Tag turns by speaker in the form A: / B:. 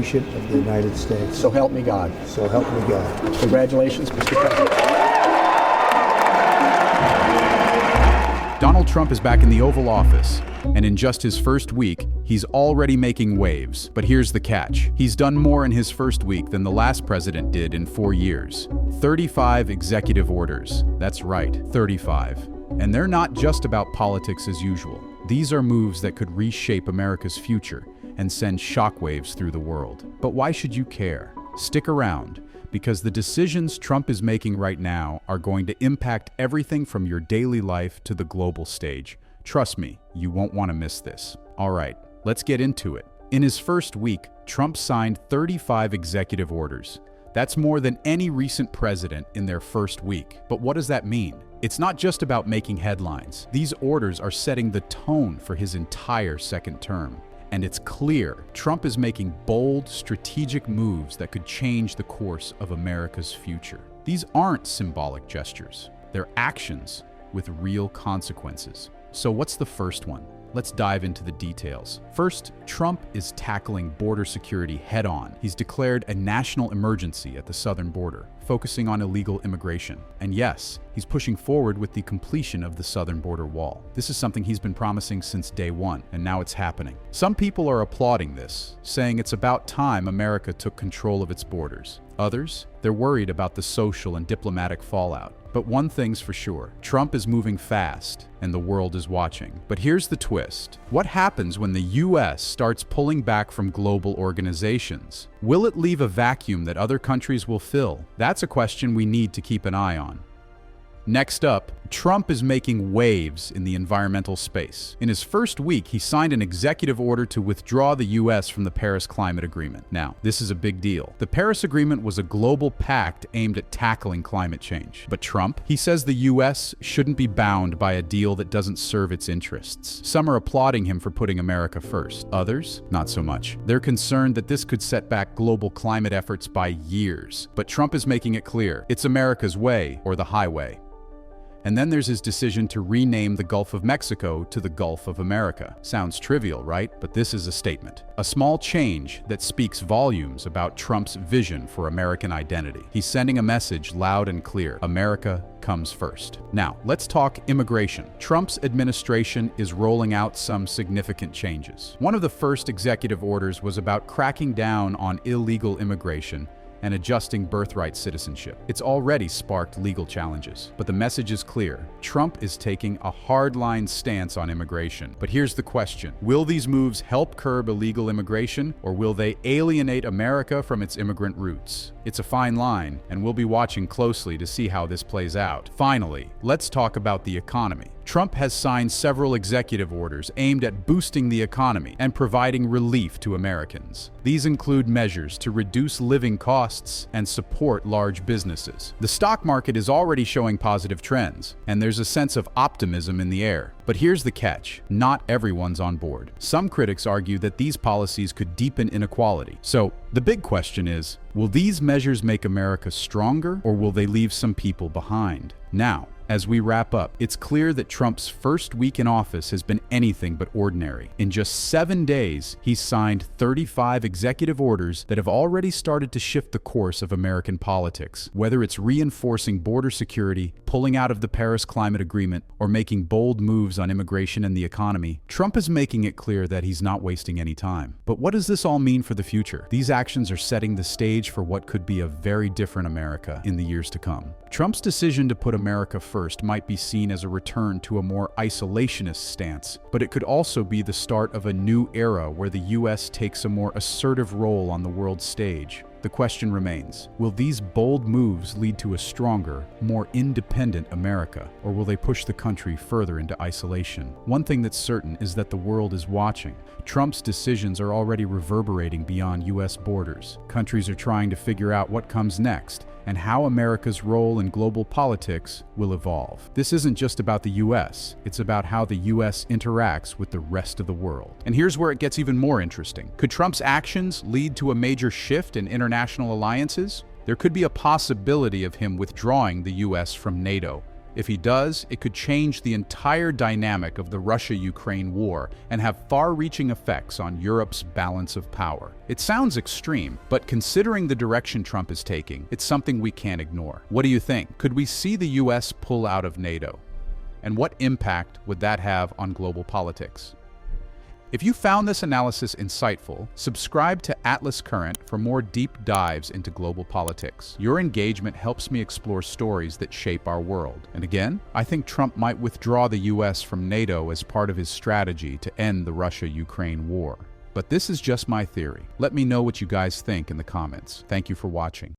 A: Constitution of the United States.
B: So help me God.
A: So help me God.
B: Congratulations, Mr. President.
C: Donald Trump is back in the Oval Office, and in just his first week, he's already making waves. But here's the catch. He's done more in his first week than the last president did in 4 years. 35 executive orders. That's right, 35. And they're not just about politics as usual. These are moves that could reshape America's future and send shockwaves through the world. But why should you care? Stick around, because the decisions Trump is making right now are going to impact everything from your daily life to the global stage. Trust me, you won't want to miss this. All right, let's get into it. In his first week, Trump signed 35 executive orders. That's more than any recent president in their first week. But what does that mean? It's not just about making headlines. These orders are setting the tone for his entire second term. And it's clear Trump is making bold, strategic moves that could change the course of America's future. These aren't symbolic gestures. They're actions with real consequences. So what's the first one? Let's dive into the details. First, Trump is tackling border security head-on. He's declared a national emergency at the southern border, focusing on illegal immigration. And yes, he's pushing forward with the completion of the southern border wall. This is something he's been promising since day one, and now it's happening. Some people are applauding this, saying it's about time America took control of its borders. Others, they're worried about the social and diplomatic fallout. But one thing's for sure, Trump is moving fast, and the world is watching. But here's the twist. What happens when the US starts pulling back from global organizations? Will it leave a vacuum that other countries will fill? That's a question we need to keep an eye on. Next up, Trump is making waves in the environmental space. In his first week, he signed an executive order to withdraw the US from the Paris Climate Agreement. Now, this is a big deal. The Paris Agreement was a global pact aimed at tackling climate change. But Trump, he says the US shouldn't be bound by a deal that doesn't serve its interests. Some are applauding him for putting America first. Others, not so much. They're concerned that this could set back global climate efforts by years. But Trump is making it clear, it's America's way or the highway. And then there's his decision to rename the Gulf of Mexico to the Gulf of America. Sounds trivial, right? But this is a statement. A small change that speaks volumes about Trump's vision for American identity. He's sending a message loud and clear. America comes first. Now, let's talk immigration. Trump's administration is rolling out some significant changes. One of the first executive orders was about cracking down on illegal immigration and adjusting birthright citizenship. It's already sparked legal challenges. But the message is clear. Trump is taking a hardline stance on immigration. But here's the question. Will these moves help curb illegal immigration, or will they alienate America from its immigrant roots? It's a fine line, and we'll be watching closely to see how this plays out. Finally, let's talk about the economy. Trump has signed several executive orders aimed at boosting the economy and providing relief to Americans. These include measures to reduce living costs and support large businesses. The stock market is already showing positive trends, and there's a sense of optimism in the air. But here's the catch. Not everyone's on board. Some critics argue that these policies could deepen inequality. So, the big question is, will these measures make America stronger, or will they leave some people behind? Now, as we wrap up, it's clear that Trump's first week in office has been anything but ordinary. In just 7 days, he's signed 35 executive orders that have already started to shift the course of American politics. Whether it's reinforcing border security, pulling out of the Paris Climate Agreement, or making bold moves on immigration and the economy, Trump is making it clear that he's not wasting any time. But what does this all mean for the future? These actions are setting the stage for what could be a very different America in the years to come. Trump's decision to put America first might be seen as a return to a more isolationist stance, but it could also be the start of a new era where the US takes a more assertive role on the world stage. The question remains, will these bold moves lead to a stronger, more independent America, or will they push the country further into isolation? One thing that's certain is that the world is watching. Trump's decisions are already reverberating beyond US borders. Countries are trying to figure out what comes next, and how America's role in global politics will evolve. This isn't just about the US, it's about how the US interacts with the rest of the world. And here's where it gets even more interesting. Could Trump's actions lead to a major shift in international alliances? There could be a possibility of him withdrawing the US from NATO, If he does, it could change the entire dynamic of the Russia-Ukraine war and have far-reaching effects on Europe's balance of power. It sounds extreme, but considering the direction Trump is taking, it's something we can't ignore. What do you think? Could we see the US pull out of NATO? And what impact would that have on global politics? If you found this analysis insightful, subscribe to Atlas Current for more deep dives into global politics. Your engagement helps me explore stories that shape our world. And again, I think Trump might withdraw the US from NATO as part of his strategy to end the Russia-Ukraine war. But this is just my theory. Let me know what you guys think in the comments. Thank you for watching.